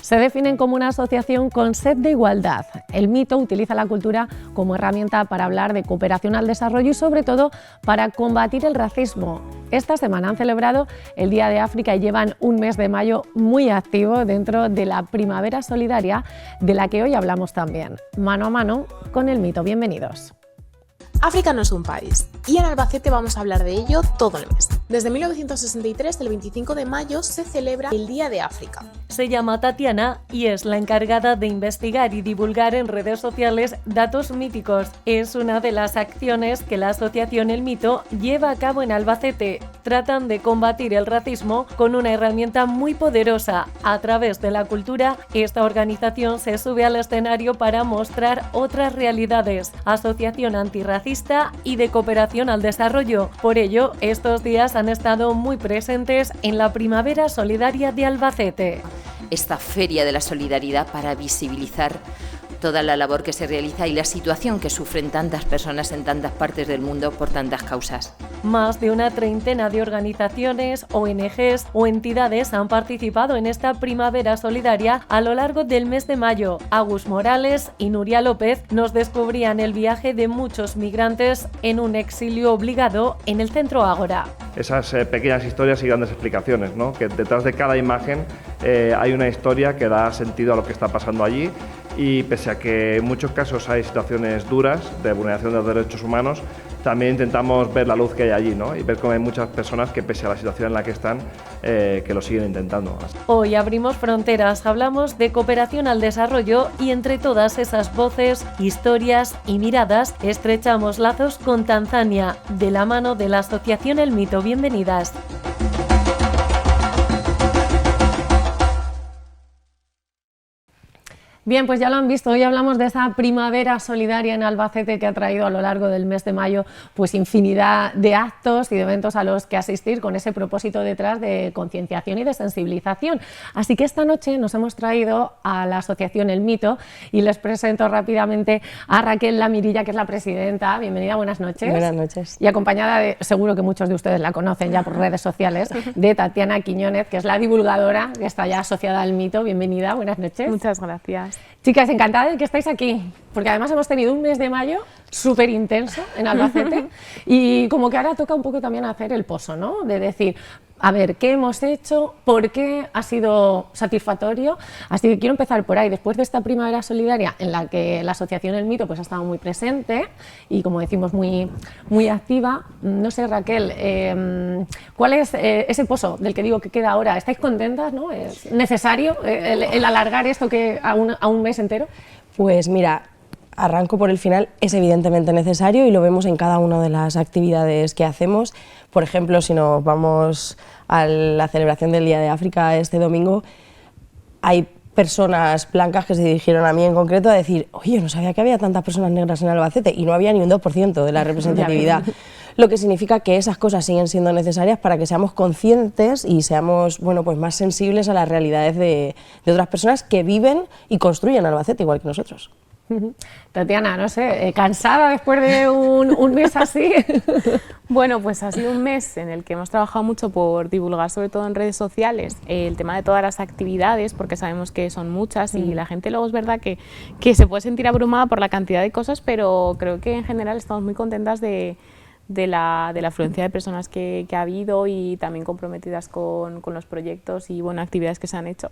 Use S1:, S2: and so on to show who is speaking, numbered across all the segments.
S1: Se definen como una asociación con sed de igualdad. El Mito utiliza la cultura como herramienta para hablar de cooperación al desarrollo y sobre todo para combatir el racismo. Esta semana han celebrado el Día de África y llevan un mes de mayo muy activo dentro de la Primavera Solidaria, de la que hoy hablamos también. Mano a mano con el Mito. Bienvenidos.
S2: África no es un país, y en Albacete vamos a hablar de ello todo el mes. Desde 1963, el 25 de mayo, se celebra el Día de África.
S3: Se llama Tatiana y es la encargada de investigar y divulgar en redes sociales datos míticos. Es una de las acciones que la asociación El Mito lleva a cabo en Albacete. Tratan de combatir el racismo con una herramienta muy poderosa. A través de la cultura, esta organización se sube al escenario para mostrar otras realidades. Asociación antirracista y de cooperación al desarrollo. Por ello, estos días han estado muy presentes en la Primavera Solidaria de Albacete.
S4: Esta feria de la solidaridad para visibilizar toda la labor que se realiza y la situación que sufren tantas personas en tantas partes del mundo por tantas causas.
S3: Más de una treintena de organizaciones, ONGs o entidades han participado en esta Primavera Solidaria a lo largo del mes de mayo. Agus Morales y Nuria López nos descubrían el viaje de muchos migrantes en un exilio obligado en el Centro Ágora.
S5: Esas pequeñas historias y grandes explicaciones, ¿no? Que detrás de cada imagen hay una historia que da sentido a lo que está pasando allí, y pese a que en muchos casos hay situaciones duras de vulneración de los derechos humanos, también intentamos ver la luz que hay allí, ¿no? Y ver cómo hay muchas personas que, pese a la situación en la que están, que lo siguen intentando.
S3: Hoy abrimos fronteras, hablamos de cooperación al desarrollo y entre todas esas voces, historias y miradas estrechamos lazos con Tanzania, de la mano de la asociación El Mito. Bienvenidas.
S1: Bien, pues ya lo han visto, hoy hablamos de esa Primavera Solidaria en Albacete que ha traído a lo largo del mes de mayo pues infinidad de actos y de eventos a los que asistir con ese propósito detrás de concienciación y de sensibilización. Así que esta noche nos hemos traído a la asociación El Mito y les presento rápidamente a Raquel Lamirilla, que es la presidenta. Bienvenida, buenas noches.
S6: Buenas noches.
S1: Y acompañada de, seguro que muchos de ustedes la conocen ya por redes sociales, de Tatiana Quiñónez, que es la divulgadora que está ya asociada al Mito. Bienvenida, buenas noches.
S6: Muchas gracias.
S1: Chicas, encantada de que estáis aquí, porque además hemos tenido un mes de mayo súper intenso en Albacete y como que ahora toca un poco también hacer el pozo, ¿no? De decir, a ver, ¿qué hemos hecho? ¿Por qué ha sido satisfactorio? Así que quiero empezar por ahí. Después de esta Primavera Solidaria en la que la asociación El Mito pues ha estado muy presente y, como decimos, muy activa, no sé, Raquel, ¿cuál es ese pozo del que digo que queda ahora? ¿Estáis contentas, no? ¿Es necesario el alargar esto que a un mes entero?
S6: Pues mira, arranco por el final, es evidentemente necesario y lo vemos en cada una de las actividades que hacemos. Por ejemplo, si nos vamos a la celebración del Día de África este domingo, hay personas blancas que se dirigieron a mí en concreto a decir, oye, no sabía que había tantas personas negras en Albacete, y no había ni un 2% de la representatividad. Lo que significa que esas cosas siguen siendo necesarias para que seamos conscientes y seamos, bueno, pues más sensibles a las realidades de otras personas que viven y construyen Albacete igual que nosotros.
S1: Tatiana, no sé, ¿cansada después de un mes así?
S7: Bueno, pues ha sido un mes en el que hemos trabajado mucho por divulgar, sobre todo en redes sociales, el tema de todas las actividades, porque sabemos que son muchas y la gente luego es verdad que se puede sentir abrumada por la cantidad de cosas, pero creo que en general estamos muy contentas de la afluencia de personas que ha habido y también comprometidas con los proyectos y bueno, actividades que se han hecho.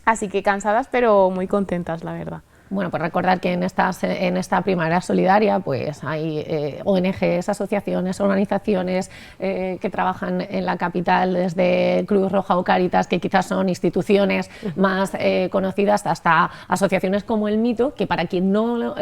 S7: Así que cansadas, pero muy contentas, la verdad.
S1: Bueno, pues recordar que en esta Primavera Solidaria pues hay ONGs, asociaciones, organizaciones que trabajan en la capital, desde Cruz Roja o Cáritas, que quizás son instituciones más conocidas, hasta asociaciones como El Mito, que para quien no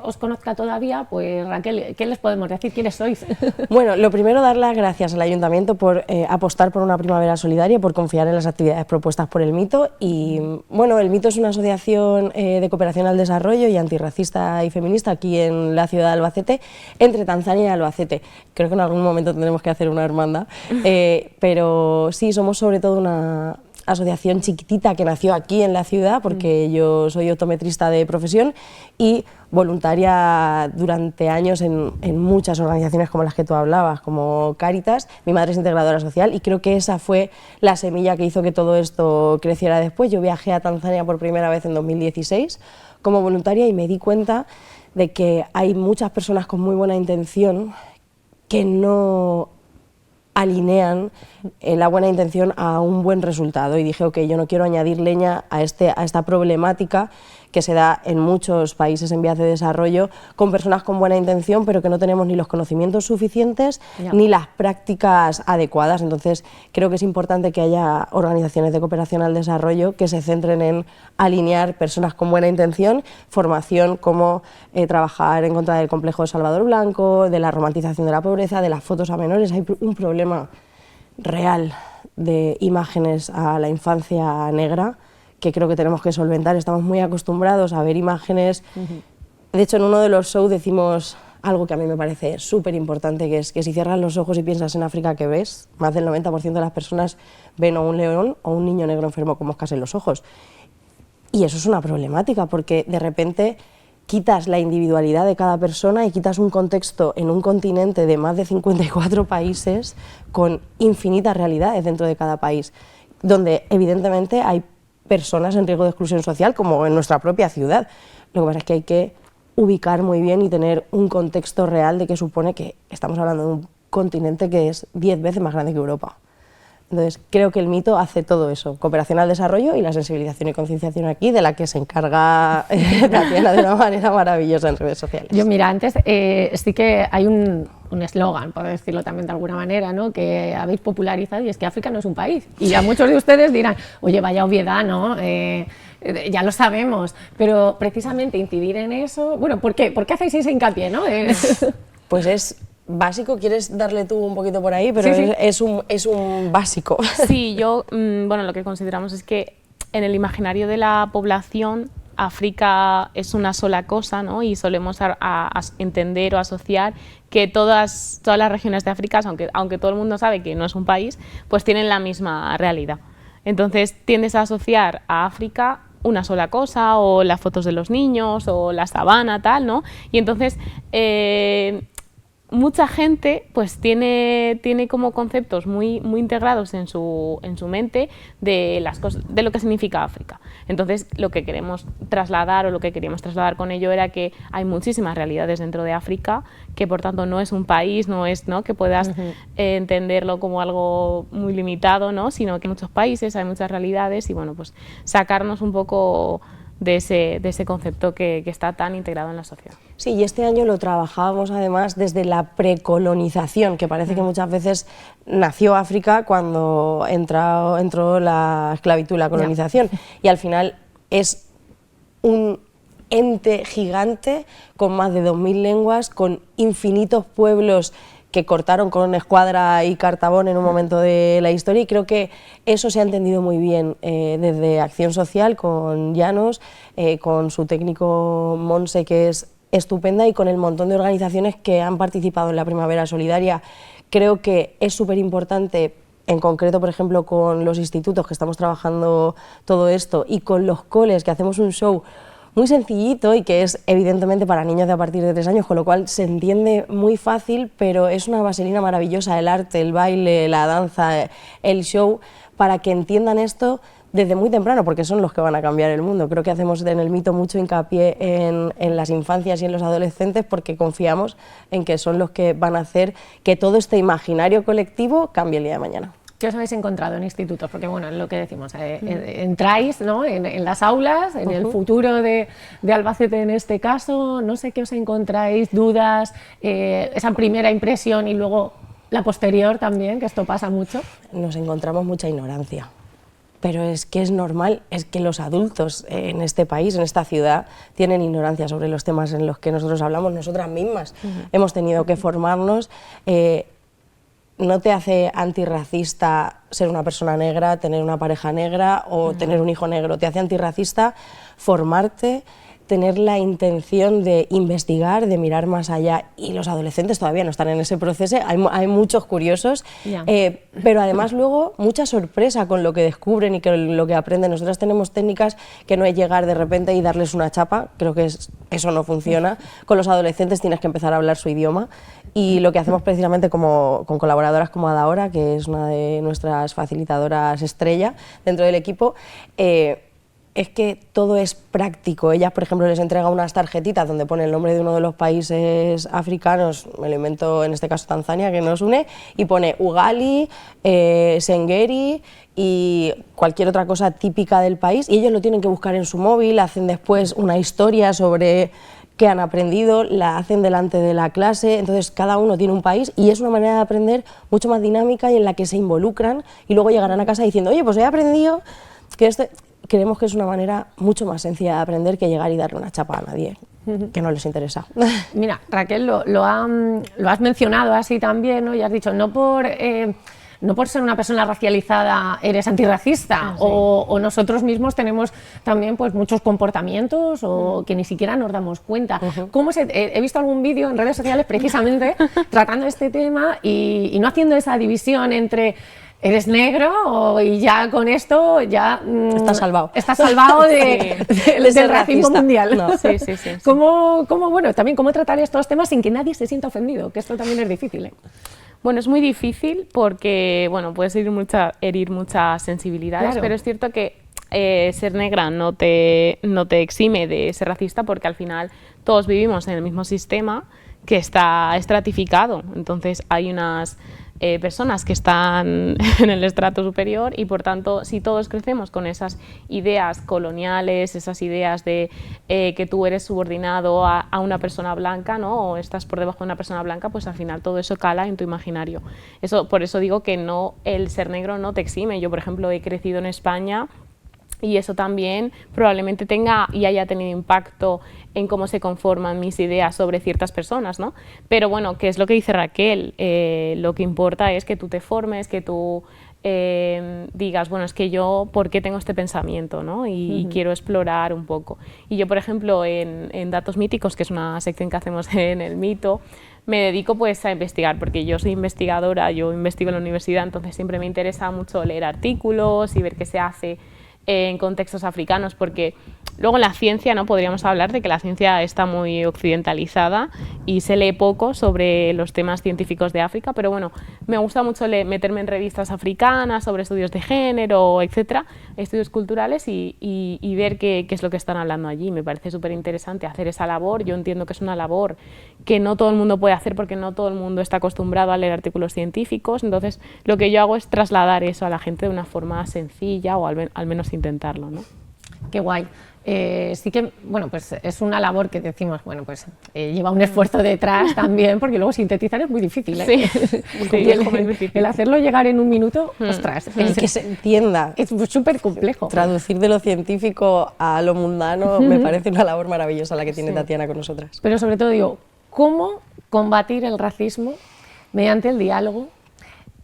S1: os conozca todavía, pues Raquel, ¿qué les podemos decir? ¿Quiénes sois?
S6: Bueno, lo primero, dar las gracias al Ayuntamiento por apostar por una Primavera Solidaria, por confiar en las actividades propuestas por El Mito. Y bueno, El Mito es una asociación de cooperación al desarrollo y antirracista y feminista aquí en la ciudad de Albacete, entre Tanzania y Albacete. Creo que en algún momento tendremos que hacer una hermandad, pero sí, somos sobre todo una asociación chiquitita que nació aquí en la ciudad, porque yo soy optometrista de profesión y voluntaria durante años en muchas organizaciones como las que tú hablabas, como Cáritas. Mi madre es integradora social y creo que esa fue la semilla que hizo que todo esto creciera después. Yo viajé a Tanzania por primera vez en 2016 como voluntaria y me di cuenta de que hay muchas personas con muy buena intención que no alinean la buena intención a un buen resultado, y dije, ok, yo no quiero añadir leña a esta problemática que se da en muchos países en vías de desarrollo con personas con buena intención pero que no tenemos ni los conocimientos suficientes ni las prácticas adecuadas. Entonces creo que es importante que haya organizaciones de cooperación al desarrollo que se centren en alinear personas con buena intención, formación como trabajar en contra del complejo de Salvador Blanco, de la romantización de la pobreza, de las fotos a menores. Hay un problema real de imágenes a la infancia negra que creo que tenemos que solventar. Estamos muy acostumbrados a ver imágenes. De hecho, en uno de los shows decimos algo que a mí me parece súper importante, que es que si cierras los ojos y piensas en África, ¿qué ves? Más del 90% de las personas ven o un león o un niño negro enfermo con moscas en los ojos. Y eso es una problemática, porque de repente quitas la individualidad de cada persona y quitas un contexto en un continente de más de 54 países con infinitas realidades dentro de cada país, donde evidentemente hay personas en riesgo de exclusión social, como en nuestra propia ciudad. Lo que pasa es que hay que ubicar muy bien y tener un contexto real de que supone que estamos hablando de un continente que es 10 veces más grande que Europa. Entonces, creo que el mito hace todo eso, cooperación al desarrollo y la sensibilización y concienciación aquí, de la que se encarga Tatiana de una manera maravillosa en redes sociales.
S1: Yo, mira, antes sí que hay un eslogan, por decirlo también de alguna manera, ¿no?, que habéis popularizado, y es que África no es un país. Y a muchos de ustedes dirán, oye, vaya obviedad, ¿no? Ya lo sabemos, pero precisamente incidir en eso, bueno, ¿por qué hacéis ese hincapié, no?
S6: Pues es básico. ¿Quieres darle tú un poquito por ahí? Pero
S1: sí.
S6: Es un básico.
S7: Sí, yo, bueno, lo que consideramos es que en el imaginario de la población África es una sola cosa, ¿no? Y solemos entender o asociar que todas las regiones de África, aunque todo el mundo sabe que no es un país, pues tienen la misma realidad. Entonces tiendes a asociar a África una sola cosa, o las fotos de los niños, o la sabana, tal, ¿no? Y entonces mucha gente pues tiene como conceptos muy integrados en su mente de las cosas, de lo que significa África. Entonces lo que queremos trasladar, o lo que queríamos trasladar con ello, era que hay muchísimas realidades dentro de África, que por tanto no es un país, no es, ¿no?, que puedas entenderlo como algo muy limitado, ¿no?, sino que hay muchos países, hay muchas realidades, y bueno, pues sacarnos un poco de ese concepto que está tan integrado en la sociedad.
S6: Sí, y este año lo trabajábamos además desde la precolonización, que parece que muchas veces nació África cuando entró la esclavitud y la colonización, y al final es un ente gigante con más de 2000 lenguas, con infinitos pueblos que cortaron con Escuadra y Cartabón en un momento de la historia, y creo que eso se ha entendido muy bien desde Acción Social, con Llanos, con su técnico Monse, que es estupenda, y con el montón de organizaciones que han participado en la Primavera Solidaria. Creo que es súper importante, en concreto, por ejemplo, con los institutos que estamos trabajando todo esto, y con los coles, que hacemos un show muy sencillito y que es evidentemente para niños de a partir de 3 años, con lo cual se entiende muy fácil, pero es una vaselina maravillosa, el arte, el baile, la danza, el show, para que entiendan esto desde muy temprano, porque son los que van a cambiar el mundo. Creo que hacemos en el mito mucho hincapié en las infancias y en los adolescentes, porque confiamos en que son los que van a hacer que todo este imaginario colectivo cambie el día de mañana.
S1: ¿Qué os habéis encontrado en institutos? Porque bueno, es lo que decimos, entráis, ¿no?, en las aulas, en el futuro de Albacete en este caso, no sé qué os encontráis, dudas, esa primera impresión y luego la posterior también, que esto pasa mucho.
S6: Nos encontramos mucha ignorancia, pero es que es normal, es que los adultos en este país, en esta ciudad, tienen ignorancia sobre los temas en los que nosotros hablamos, nosotras mismas. Hemos tenido que formarnos. No te hace antirracista ser una persona negra, tener una pareja negra o tener un hijo negro. Te hace antirracista formarte, tener la intención de investigar, de mirar más allá, y los adolescentes todavía no están en ese proceso, hay muchos curiosos, pero además luego mucha sorpresa con lo que descubren y con lo que aprenden. Nosotras tenemos técnicas que no es llegar de repente y darles una chapa, creo que eso no funciona. Con los adolescentes tienes que empezar a hablar su idioma, y lo que hacemos precisamente con colaboradoras como Adaora, que es una de nuestras facilitadoras estrella dentro del equipo, es que todo es práctico. Ellas, por ejemplo, les entrega unas tarjetitas donde pone el nombre de uno de los países africanos, me lo invento, en este caso Tanzania, que nos une, y pone Ugali, Sengeri y cualquier otra cosa típica del país, y ellos lo tienen que buscar en su móvil, hacen después una historia sobre qué han aprendido, la hacen delante de la clase, entonces cada uno tiene un país, y es una manera de aprender mucho más dinámica y en la que se involucran, y luego llegarán a casa diciendo, oye, pues he aprendido que esto... Creemos que es una manera mucho más sencilla de aprender que llegar y darle una chapa a nadie que no les interesa.
S1: Mira, Raquel, lo has mencionado así también, ¿no? Y has dicho, no por ser una persona racializada eres antirracista, o nosotros mismos tenemos también pues muchos comportamientos o que ni siquiera nos damos cuenta. He visto algún vídeo en redes sociales precisamente tratando este tema y no haciendo esa división entre eres negro y ya con esto ya
S6: estás salvado.
S1: Estás salvado del racismo mundial.
S6: No.
S7: Sí.
S1: Bueno, también cómo tratar estos temas sin que nadie se sienta ofendido, que esto también es difícil, ¿eh?
S7: Bueno, es muy difícil porque, bueno, puedes herir muchas sensibilidades,
S1: Claro.
S7: pero es cierto que ser negra no te exime de ser racista, porque al final todos vivimos en el mismo sistema que está estratificado. Entonces hay unas personas que están en el estrato superior, y por tanto, si todos crecemos con esas ideas coloniales, esas ideas de que tú eres subordinado a una persona blanca, ¿no? O estás por debajo de una persona blanca, pues al final todo eso cala en tu imaginario. Por eso digo que el ser negro no te exime. Yo, por ejemplo, he crecido en España, y eso también probablemente tenga y haya tenido impacto en cómo se conforman mis ideas sobre ciertas personas, ¿no? Pero bueno, ¿qué es lo que dice Raquel? Lo que importa es que tú te formes, que tú digas, bueno, es que yo, ¿por qué tengo este pensamiento, ¿no? Y quiero explorar un poco. Y yo, por ejemplo, en Datos Míticos, que es una sección que hacemos en el Mito, me dedico pues a investigar, porque yo soy investigadora, yo investigo en la universidad, entonces siempre me interesa mucho leer artículos y ver qué se hace en contextos africanos, porque luego en la ciencia, ¿no? Podríamos hablar de que la ciencia está muy occidentalizada y se lee poco sobre los temas científicos de África, pero bueno, me gusta mucho meterme en revistas africanas sobre estudios de género, etcétera, estudios culturales, y ver qué es lo que están hablando allí. Me parece súper interesante hacer esa labor. Yo entiendo que es una labor que no todo el mundo puede hacer, porque no todo el mundo está acostumbrado a leer artículos científicos, entonces lo que yo hago es trasladar eso a la gente de una forma sencilla, o al menos intentarlo, ¿no?
S1: Qué guay. Sí que, bueno, pues es una labor que decimos, bueno, pues lleva un esfuerzo detrás también, porque luego sintetizar es muy difícil, ¿eh? El hacerlo llegar en un minuto, ostras,
S6: Y que se entienda.
S1: es súper complejo.
S6: Traducir de lo científico a lo mundano me parece una labor maravillosa la que tiene Tatiana con nosotras.
S1: Pero sobre todo digo, ¿cómo combatir el racismo mediante el diálogo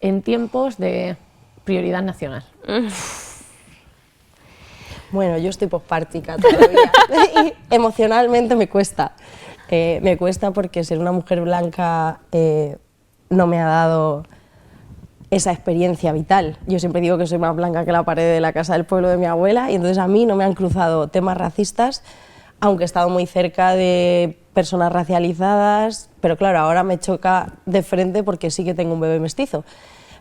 S1: en tiempos de prioridad nacional?
S6: Bueno, yo estoy pospártica todavía y emocionalmente me cuesta. Me cuesta porque ser una mujer blanca no me ha dado esa experiencia vital. Yo siempre digo que soy más blanca que la pared de la casa del pueblo de mi abuela, y entonces a mí no me han cruzado temas racistas, aunque he estado muy cerca de personas racializadas, pero claro, ahora me choca de frente porque sí que tengo un bebé mestizo.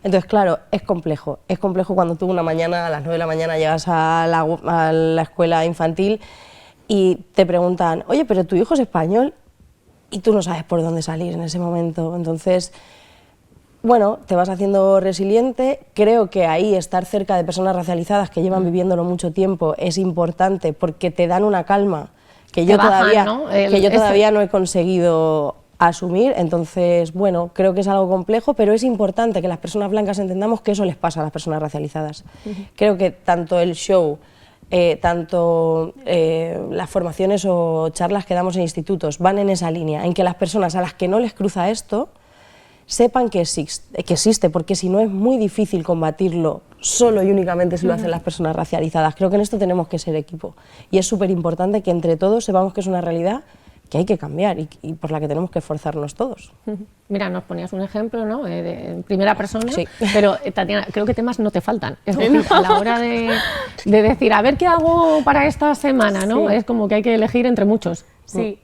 S6: Entonces, claro, es complejo cuando tú una mañana, a las 9 de la mañana, llegas a la escuela infantil y te preguntan, oye, pero tu hijo es español, y tú no sabes por dónde salir en ese momento. Entonces, bueno, te vas haciendo resiliente. Creo que ahí estar cerca de personas racializadas que llevan viviéndolo mucho tiempo es importante, porque te dan una calma que yo todavía no he conseguido asumir. Entonces, bueno, creo que es algo complejo, pero es importante que las personas blancas entendamos que eso les pasa a las personas racializadas. Creo que tanto el show, tanto las formaciones o charlas que damos en institutos van en esa línea, en que las personas a las que no les cruza esto sepan que existe, porque si no es muy difícil combatirlo solo y únicamente si lo hacen las personas racializadas. Creo que en esto tenemos que ser equipo y es súper importante que entre todos sepamos que es una realidad que hay que cambiar y por la que tenemos que esforzarnos todos.
S1: Mira, nos ponías un ejemplo, ¿no? En primera persona,
S6: sí.
S1: Pero Tatiana, creo que temas no te faltan. Es decir, a la hora de decir, a ver qué hago para esta semana, ¿no?
S7: Sí.
S1: Es como que hay que elegir entre muchos.
S7: Sí.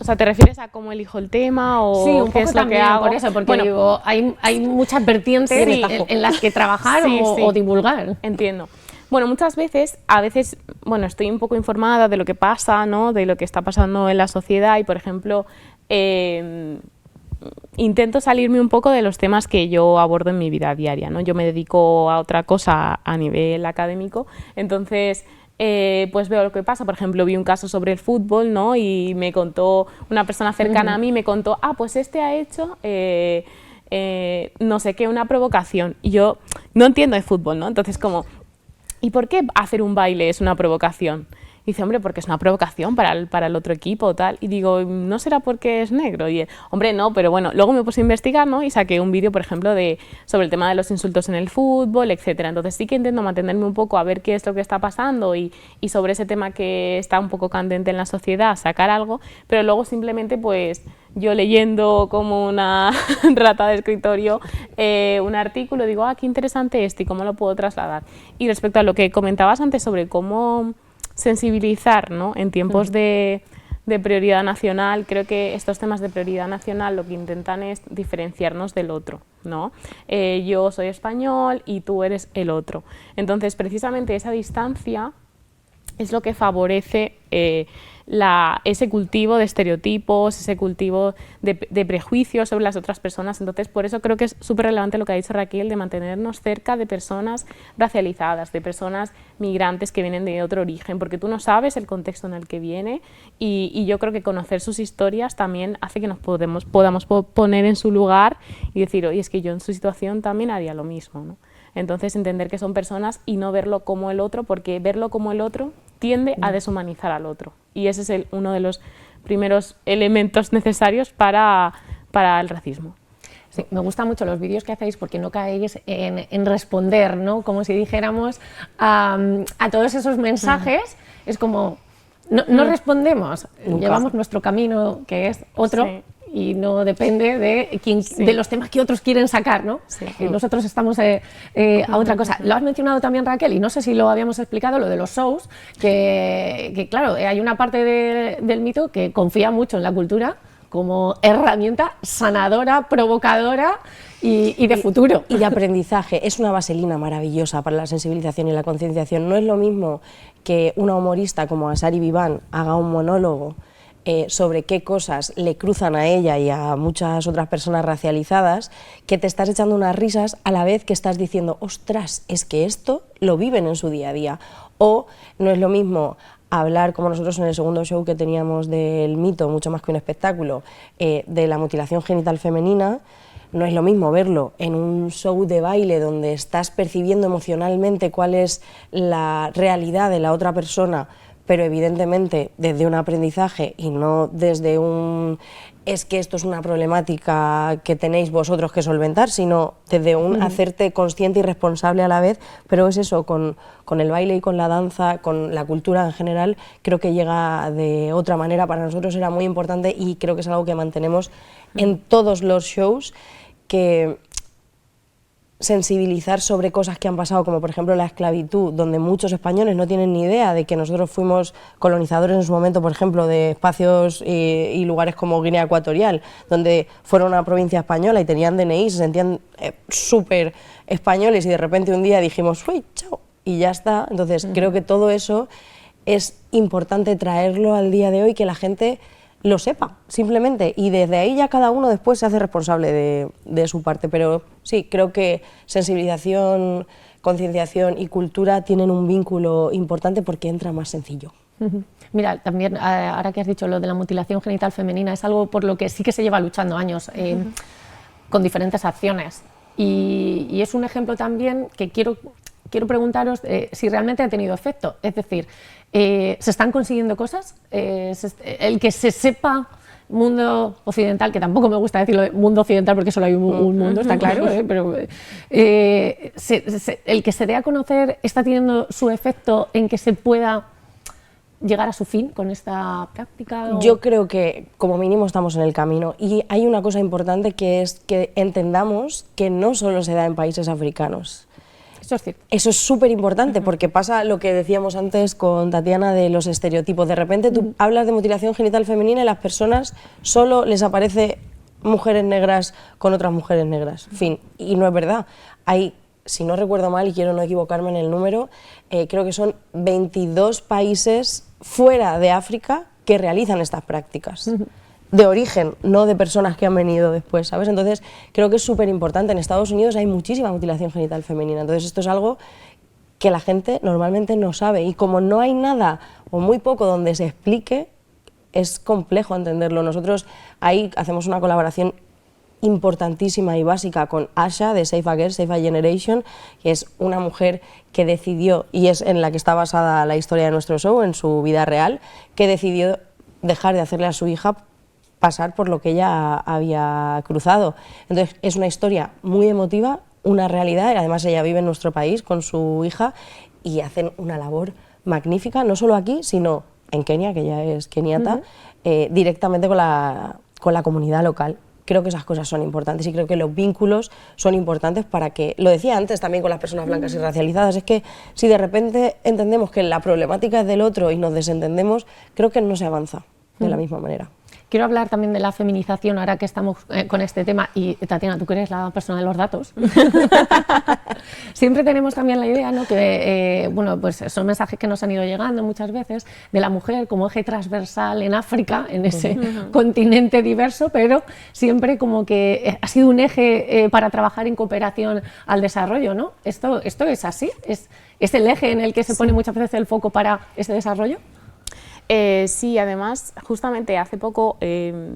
S7: O sea, ¿te refieres a cómo elijo el tema o
S1: Sí, un
S7: qué
S1: poco
S7: es lo
S1: también
S7: que hago?
S1: por eso, porque
S7: Bueno,
S1: digo, hay muchas vertientes
S7: Sí.
S1: en las que trabajar
S7: Sí, sí.
S1: o divulgar.
S7: Entiendo. Bueno, muchas veces, bueno, estoy un poco informada de lo que pasa, ¿no? De lo que está pasando en la sociedad y, por ejemplo, intento salirme un poco de los temas que yo abordo en mi vida diaria, ¿no? Yo me dedico a otra cosa a nivel académico, entonces pues veo lo que pasa. Por ejemplo, vi un caso sobre el fútbol, ¿no? Y me contó una persona cercana a mí, me contó, pues este ha hecho no sé qué, una provocación. Y yo no entiendo de fútbol, ¿no? Entonces como, ¿y por qué hacer un baile es una provocación? Y dice, hombre, porque es una provocación para el otro equipo o tal. Y digo, ¿no será porque es negro? Y él, hombre, no, pero bueno, luego me puse a investigar, ¿no? Y saqué un vídeo, por ejemplo, sobre el tema de los insultos en el fútbol, etcétera. Entonces sí que intento mantenerme un poco a ver qué es lo que está pasando y sobre ese tema que está un poco candente en la sociedad, sacar algo, pero luego simplemente pues yo leyendo como una rata de escritorio un artículo, digo, qué interesante esto y cómo lo puedo trasladar. Y respecto a lo que comentabas antes sobre cómo sensibilizar, ¿no? En tiempos de prioridad nacional, creo que estos temas de prioridad nacional lo que intentan es diferenciarnos del otro, ¿no? Yo soy español y tú eres el otro. Entonces, precisamente esa distancia es lo que favorece ese cultivo de estereotipos, ese cultivo de prejuicios sobre las otras personas. Entonces, por eso creo que es súper relevante lo que ha dicho Raquel, de mantenernos cerca de personas racializadas, de personas migrantes que vienen de otro origen, porque tú no sabes el contexto en el que viene y yo creo que conocer sus historias también hace que nos podamos poner en su lugar y decir, oye, es que yo en su situación también haría lo mismo, ¿no? Entonces, entender que son personas y no verlo como el otro, porque verlo como el otro tiende a deshumanizar al otro. Y ese es uno de los primeros elementos necesarios para el racismo.
S1: Sí, me gustan mucho los vídeos que hacéis porque no caéis en responder, ¿no? Como si dijéramos a todos esos mensajes, es como, no respondemos, llevamos nuestro camino que es otro. Sí. Y no depende de los temas que otros quieren sacar, ¿no? Sí. Nosotros estamos a otra cosa. Lo has mencionado también, Raquel, y no sé si lo habíamos explicado, lo de los shows, que claro, hay una parte del mito que confía mucho en la cultura como herramienta sanadora, provocadora y de futuro.
S6: Y de aprendizaje. Es una vaselina maravillosa para la sensibilización y la concienciación. No es lo mismo que una humorista como Asari Vivan haga un monólogo sobre qué cosas le cruzan a ella y a muchas otras personas racializadas, que te estás echando unas risas a la vez que estás diciendo, ostras, es que esto lo viven en su día a día. O no es lo mismo hablar, como nosotros en el segundo show que teníamos del mito, mucho más que un espectáculo, de la mutilación genital femenina. No es lo mismo verlo en un show de baile donde estás percibiendo emocionalmente cuál es la realidad de la otra persona, pero evidentemente desde un aprendizaje y no desde es que esto es una problemática que tenéis vosotros que solventar, sino desde un hacerte consciente y responsable a la vez, pero es eso, con el baile y con la danza, con la cultura en general, creo que llega de otra manera. Para nosotros era muy importante y creo que es algo que mantenemos en todos los shows, que sensibilizar sobre cosas que han pasado, como por ejemplo la esclavitud, donde muchos españoles no tienen ni idea de que nosotros fuimos colonizadores en su momento, por ejemplo, de espacios y lugares como Guinea Ecuatorial, donde fueron una provincia española y tenían DNI, se sentían súper españoles y de repente un día dijimos, uy, chao, y ya está. Entonces creo que todo eso es importante traerlo al día de hoy, que la gente lo sepa, simplemente, y desde ahí ya cada uno después se hace responsable de su parte, pero sí, creo que sensibilización, concienciación y cultura tienen un vínculo importante porque entra más sencillo.
S1: Mira, también ahora que has dicho lo de la mutilación genital femenina, es algo por lo que sí que se lleva luchando años, con diferentes acciones, y es un ejemplo también que quiero preguntaros si realmente ha tenido efecto, es decir, ¿se están consiguiendo cosas? El que se sepa mundo occidental, que tampoco me gusta decirlo de mundo occidental porque solo hay un mundo, está claro, pero el que se dé a conocer está teniendo su efecto en que se pueda llegar a su fin con esta práctica?
S6: Yo creo que como mínimo estamos en el camino, y hay una cosa importante, que es que entendamos que no solo se da en países africanos.
S1: Eso es cierto.
S6: Eso es súper importante, porque pasa lo que decíamos antes con Tatiana de los estereotipos. De repente tú hablas de mutilación genital femenina y las personas solo les aparece mujeres negras con otras mujeres negras, fin, y no es verdad. Hay, si no recuerdo mal, y quiero no equivocarme en el número, creo que son 22 países fuera de África que realizan estas prácticas. De origen, no de personas que han venido después, ¿sabes? Entonces, creo que es súper importante. En Estados Unidos hay muchísima mutilación genital femenina, entonces esto es algo que la gente normalmente no sabe, y como no hay nada o muy poco donde se explique, es complejo entenderlo. Nosotros ahí hacemos una colaboración importantísima y básica con Asha de Safe a Girl, Safe a Generation, que es una mujer que decidió, y es en la que está basada la historia de nuestro show, en su vida real, que decidió dejar de hacerle a su hija pasar por lo que ella había cruzado. Entonces es una historia muy emotiva, una realidad, y además ella vive en nuestro país con su hija y hacen una labor magnífica, no solo aquí, sino en Kenia, que ella es keniata, directamente con la comunidad local. Creo que esas cosas son importantes, y creo que los vínculos son importantes para que, lo decía antes también con las personas blancas y racializadas, es que si de repente entendemos que la problemática es del otro y nos desentendemos, creo que no se avanza de la misma manera.
S1: Quiero hablar también de la feminización ahora que estamos con este tema, y Tatiana, tú que eres la persona de los datos. Siempre tenemos también la idea, ¿no?, que bueno, pues son mensajes que nos han ido llegando muchas veces de la mujer como eje transversal en África, en ese continente diverso, pero siempre como que ha sido un eje para trabajar en cooperación al desarrollo, ¿no? ¿Esto es así? ¿Es el eje en el que se pone muchas veces el foco para ese desarrollo?
S7: Sí, además, justamente hace poco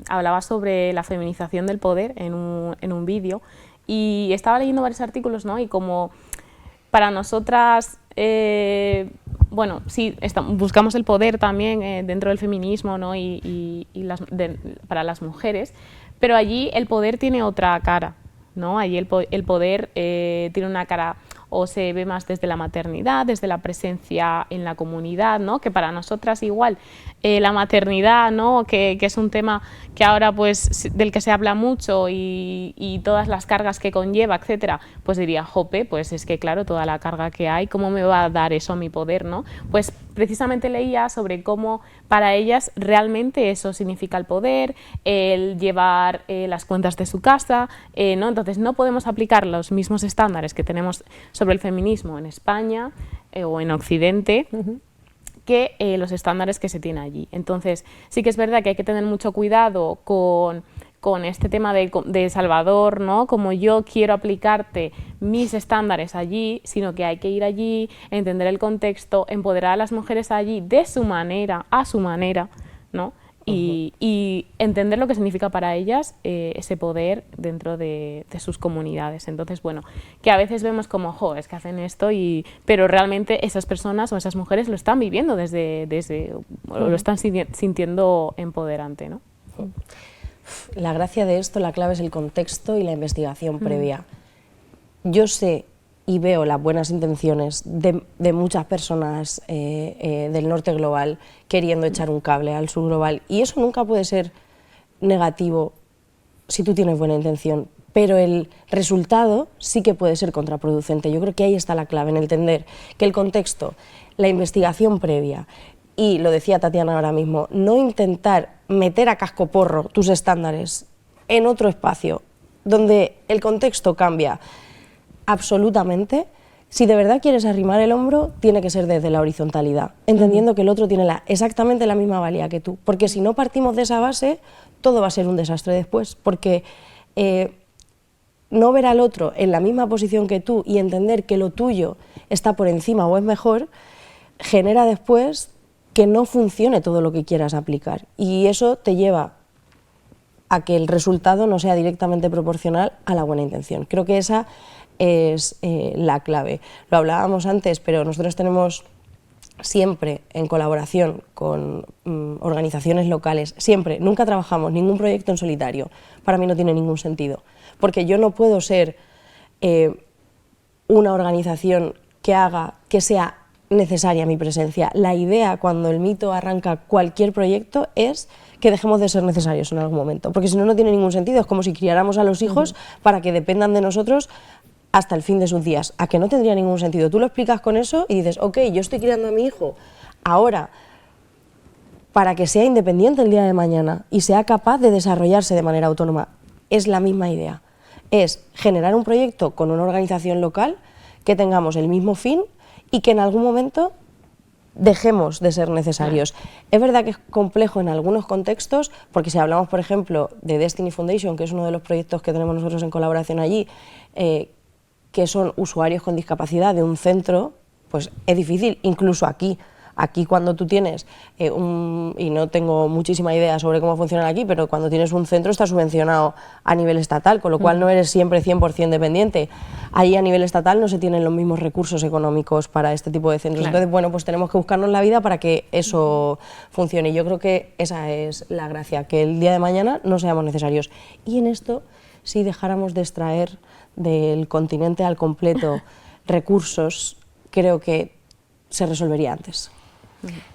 S7: hablaba sobre la feminización del poder en un vídeo, y estaba leyendo varios artículos, ¿no? Y como para nosotras, bueno, sí, buscamos el poder también dentro del feminismo, ¿no? Para las mujeres, pero allí el poder tiene otra cara, ¿no? Allí el poder tiene una cara, o se ve más desde la maternidad, desde la presencia en la comunidad, ¿no? Que para nosotras igual la maternidad, ¿no?, que es un tema que ahora pues del que se habla mucho, y todas las cargas que conlleva, etcétera, pues diría, jope, pues es que claro, toda la carga que hay, ¿cómo me va a dar eso mi poder, no? Pues precisamente leía sobre cómo para ellas realmente eso significa el poder, el llevar las cuentas de su casa, ¿no? Entonces no podemos aplicar los mismos estándares que tenemos sobre el feminismo en España o en Occidente que los estándares que se tienen allí. Entonces sí que es verdad que hay que tener mucho cuidado con este tema de Salvador, ¿no?, como yo quiero aplicarte mis estándares allí, sino que hay que ir allí, entender el contexto, empoderar a las mujeres allí de su manera, a su manera, ¿no? Y entender lo que significa para ellas ese poder dentro de sus comunidades. Entonces, bueno, que a veces vemos como, jo, es que hacen esto, pero realmente esas personas o esas mujeres lo están viviendo lo están sintiendo empoderante, ¿no?
S6: La gracia de esto, la clave es el contexto y la investigación previa. Yo sé y veo las buenas intenciones de muchas personas del norte global queriendo echar un cable al sur global, y eso nunca puede ser negativo si tú tienes buena intención, pero el resultado sí que puede ser contraproducente. Yo creo que ahí está la clave, en entender que el contexto, la investigación previa, y lo decía Tatiana ahora mismo, no intentar meter a cascoporro tus estándares en otro espacio donde el contexto cambia absolutamente. Si de verdad quieres arrimar el hombro, tiene que ser desde la horizontalidad, entendiendo que el otro tiene exactamente la misma valía que tú, porque si no partimos de esa base, todo va a ser un desastre después, porque no ver al otro en la misma posición que tú y entender que lo tuyo está por encima o es mejor, genera después que no funcione todo lo que quieras aplicar, y eso te lleva a que el resultado no sea directamente proporcional a la buena intención. Creo que esa es la clave. Lo hablábamos antes, pero nosotros tenemos siempre en colaboración con organizaciones locales, siempre, nunca trabajamos ningún proyecto en solitario. Para mí no tiene ningún sentido, porque yo no puedo ser una organización que haga que sea necesaria mi presencia. La idea cuando el mito arranca cualquier proyecto es que dejemos de ser necesarios en algún momento, porque si no, no tiene ningún sentido. Es como si criáramos a los hijos para que dependan de nosotros hasta el fin de sus días, a que no tendría ningún sentido. Tú lo explicas con eso y dices, ok, yo estoy criando a mi hijo ahora para que sea independiente el día de mañana y sea capaz de desarrollarse de manera autónoma. Es la misma idea, es generar un proyecto con una organización local, que tengamos el mismo fin y que en algún momento dejemos de ser necesarios. Es verdad que es complejo en algunos contextos, porque si hablamos, por ejemplo, de Destiny Foundation, que es uno de los proyectos que tenemos nosotros en colaboración allí, que son usuarios con discapacidad de un centro, pues es difícil, incluso aquí. Aquí cuando tú tienes, y no tengo muchísima idea sobre cómo funciona aquí, pero cuando tienes un centro está subvencionado a nivel estatal, con lo cual no eres siempre 100% dependiente. Ahí a nivel estatal no se tienen los mismos recursos económicos para este tipo de centros. Claro. Entonces, bueno, pues tenemos que buscarnos la vida para que eso funcione. Y yo creo que esa es la gracia, que el día de mañana no seamos necesarios. Y en esto, si dejáramos de extraer del continente al completo recursos, creo que se resolvería antes.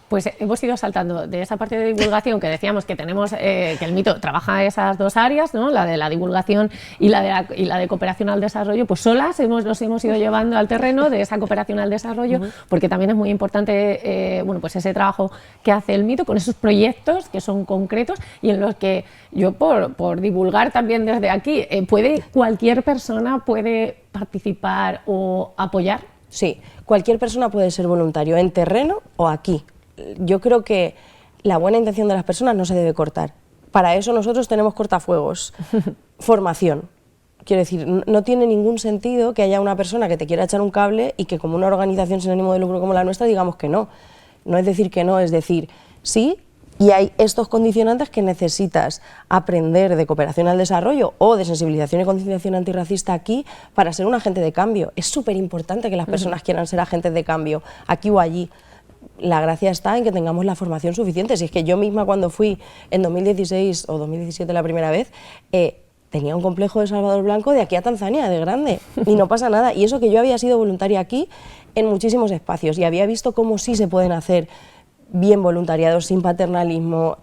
S1: Pues hemos ido saltando de esa parte de divulgación que decíamos que tenemos, que el mito trabaja esas dos áreas, ¿no? La de la divulgación y la de cooperación al desarrollo, pues solas nos hemos ido llevando al terreno de esa cooperación al desarrollo, porque también es muy importante bueno, pues ese trabajo que hace el mito con esos proyectos que son concretos y en los que yo por divulgar también desde aquí, cualquier persona puede participar o apoyar.
S6: Sí, cualquier persona puede ser voluntario, en terreno o aquí. Yo creo que la buena intención de las personas no se debe cortar. Para eso nosotros tenemos cortafuegos, formación. Quiero decir, no tiene ningún sentido que haya una persona que te quiera echar un cable y que como una organización sin ánimo de lucro como la nuestra digamos que no. No es decir que no, es decir sí. Y hay estos condicionantes que necesitas aprender de cooperación al desarrollo o de sensibilización y concienciación antirracista aquí para ser un agente de cambio. Es súper importante que las personas quieran ser agentes de cambio, aquí o allí. La gracia está en que tengamos la formación suficiente. Si es que yo misma cuando fui en 2016 o 2017 la primera vez, tenía un complejo de Salvador Blanco de aquí a Tanzania, de grande, y no pasa nada. Y eso que yo había sido voluntaria aquí en muchísimos espacios y había visto cómo sí se pueden hacer bien voluntariados, sin paternalismo,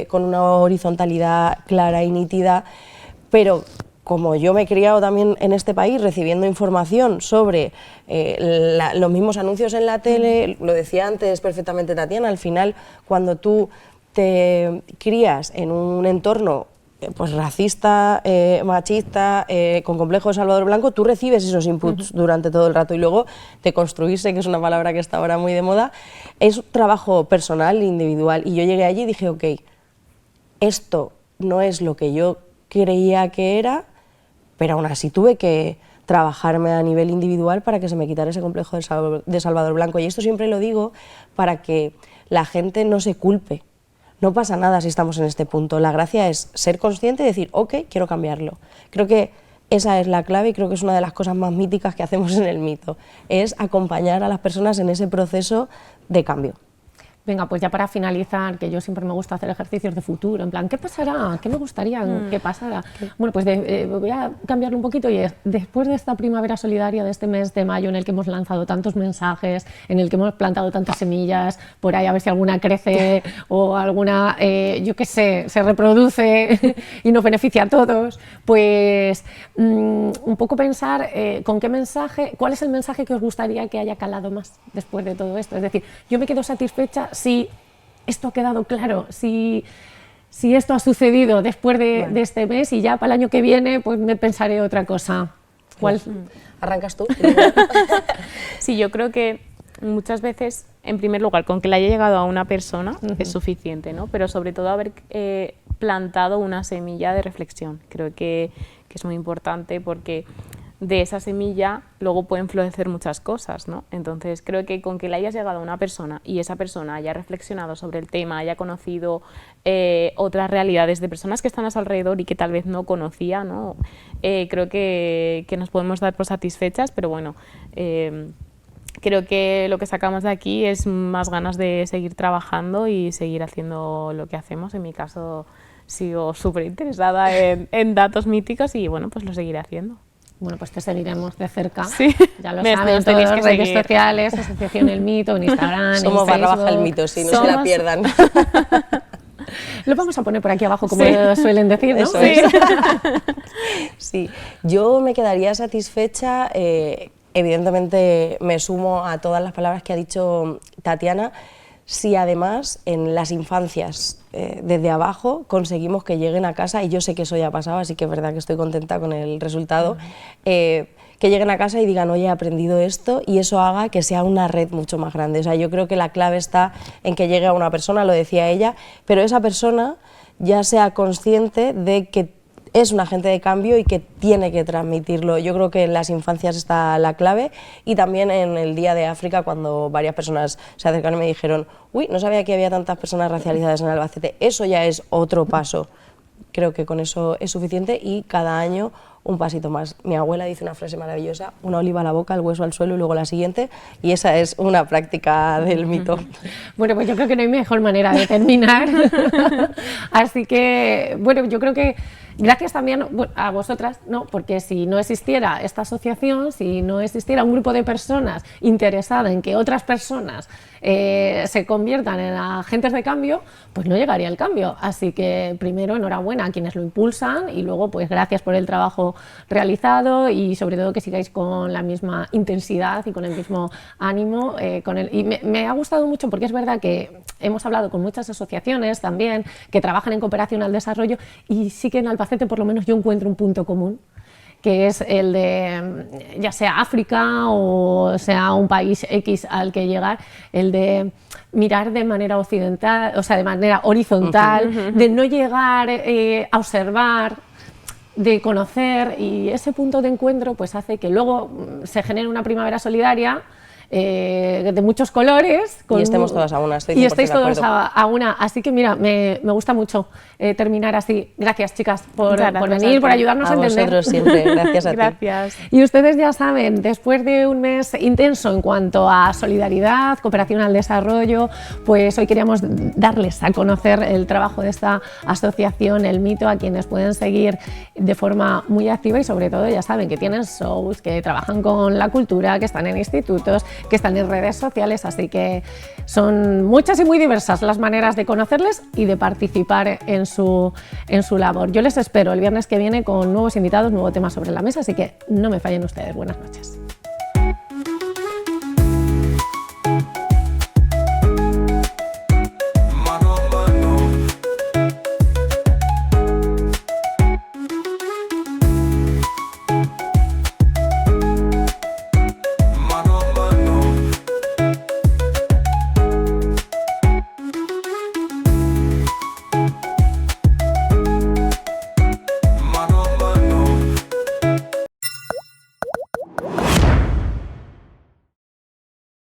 S6: con una horizontalidad clara y nítida, pero como yo me he criado también en este país recibiendo información sobre los mismos anuncios en la tele, lo decía antes perfectamente Tatiana, al final cuando tú te crías en un entorno pues racista, machista, con complejo de Salvador Blanco, tú recibes esos inputs durante todo el rato y luego te construirse, que es una palabra que está ahora muy de moda, es un trabajo personal, individual. Y yo llegué allí y dije, ok, esto no es lo que yo creía que era, pero aún así tuve que trabajarme a nivel individual para que se me quitara ese complejo de Salvador Blanco. Y esto siempre lo digo para que la gente no se culpe. No pasa nada si estamos en este punto. La gracia es ser consciente y decir, ok, quiero cambiarlo. Creo que esa es la clave y creo que es una de las cosas más míticas que hacemos en el mito, es acompañar a las personas en ese proceso de cambio.
S1: Venga, pues ya para finalizar, que yo siempre me gusta hacer ejercicios de futuro, en plan, ¿qué pasará? ¿Qué me gustaría que pasara? Bueno, pues voy a cambiarlo un poquito y es, después de esta primavera solidaria, de este mes de mayo en el que hemos lanzado tantos mensajes, en el que hemos plantado tantas semillas, por ahí a ver si alguna crece o alguna, yo qué sé, se reproduce y nos beneficia a todos, pues un poco pensar con qué mensaje, cuál es el mensaje que os gustaría que haya calado más después de todo esto. Es decir, yo me quedo satisfecha si esto ha quedado claro, si esto ha sucedido después de este mes y ya para el año que viene pues me pensaré otra cosa. ¿Cuál?
S6: ¿Arrancas tú?
S7: Sí, yo creo que muchas veces, en primer lugar, con que le haya llegado a una persona es suficiente, ¿no? Pero sobre todo haber plantado una semilla de reflexión. Creo que es muy importante porque de esa semilla luego pueden florecer muchas cosas, ¿no? Entonces creo que con que le hayas llegado a una persona y esa persona haya reflexionado sobre el tema, haya conocido otras realidades de personas que están a su alrededor y que tal vez no conocía, ¿no? Creo que nos podemos dar por satisfechas, pero bueno, creo que lo que sacamos de aquí es más ganas de seguir trabajando y seguir haciendo lo que hacemos. En mi caso sigo súper interesada en datos míticos y bueno, pues lo seguiré haciendo.
S1: Bueno, pues te seguiremos de cerca.
S7: Sí.
S1: Ya lo saben, en todas las redes sociales, Asociación El Mito, en Instagram,
S6: Somos
S1: en Facebook.
S6: /El Mito, si no se la pierdan.
S1: Lo vamos a poner por aquí abajo, como suelen decir, ¿no?
S6: Eso es. Sí, yo me quedaría satisfecha, evidentemente me sumo a todas las palabras que ha dicho Tatiana, si además en las infancias, desde abajo, conseguimos que lleguen a casa, y yo sé que eso ya ha pasado, así que es verdad que estoy contenta con el resultado, que lleguen a casa y digan, oye, he aprendido esto, y eso haga que sea una red mucho más grande. O sea, yo creo que la clave está en que llegue a una persona, lo decía ella, pero esa persona ya sea consciente de que es un agente de cambio y que tiene que transmitirlo. Yo creo que en las infancias está la clave, y también en el Día de África, cuando varias personas se acercaron y me dijeron, uy, no sabía que había tantas personas racializadas en Albacete. Eso ya es otro paso. Creo que con eso es suficiente, y cada año un pasito más. Mi abuela dice una frase maravillosa, una oliva a la boca, el hueso al suelo y luego la siguiente, y esa es una práctica del mito.
S1: Bueno, pues yo creo que no hay mejor manera de terminar. Así que, bueno, yo creo que gracias también a vosotras, ¿no? Porque si no existiera esta asociación, si no existiera un grupo de personas interesadas en que otras personas se conviertan en agentes de cambio, pues no llegaría el cambio. Así que primero, enhorabuena a quienes lo impulsan, y luego pues gracias por el trabajo realizado, y sobre todo que sigáis con la misma intensidad y con el mismo ánimo. Y me ha gustado mucho, porque es verdad que hemos hablado con muchas asociaciones también que trabajan en cooperación al desarrollo, y sí que en Albacete por lo menos yo encuentro un punto común, que es el de, ya sea África o sea un país X al que llegar, el de mirar de manera occidental, o sea, de manera horizontal, de no llegar a observar, de conocer, y ese punto de encuentro pues hace que luego se genere una primavera solidaria de muchos colores.
S6: Y estemos todas a una, estoy 100%
S1: y estéis todos
S6: de acuerdo.
S1: a una. Así que mira, me gusta mucho terminar así. Gracias, chicas, por
S7: Gracias
S1: venir, por ayudarnos a entender.
S6: Vosotros siempre, gracias a ti.
S7: Gracias.
S1: Y ustedes ya saben, después de un mes intenso en cuanto a solidaridad, cooperación al desarrollo, pues hoy queríamos darles a conocer el trabajo de esta asociación, El Mito, a quienes pueden seguir de forma muy activa, y sobre todo ya saben que tienen shows, que trabajan con la cultura, que están en institutos, que están en redes sociales, así que son muchas y muy diversas las maneras de conocerles y de participar en su labor. Yo les espero el viernes que viene con nuevos invitados, nuevo tema sobre la mesa, así que no me fallen ustedes. Buenas noches.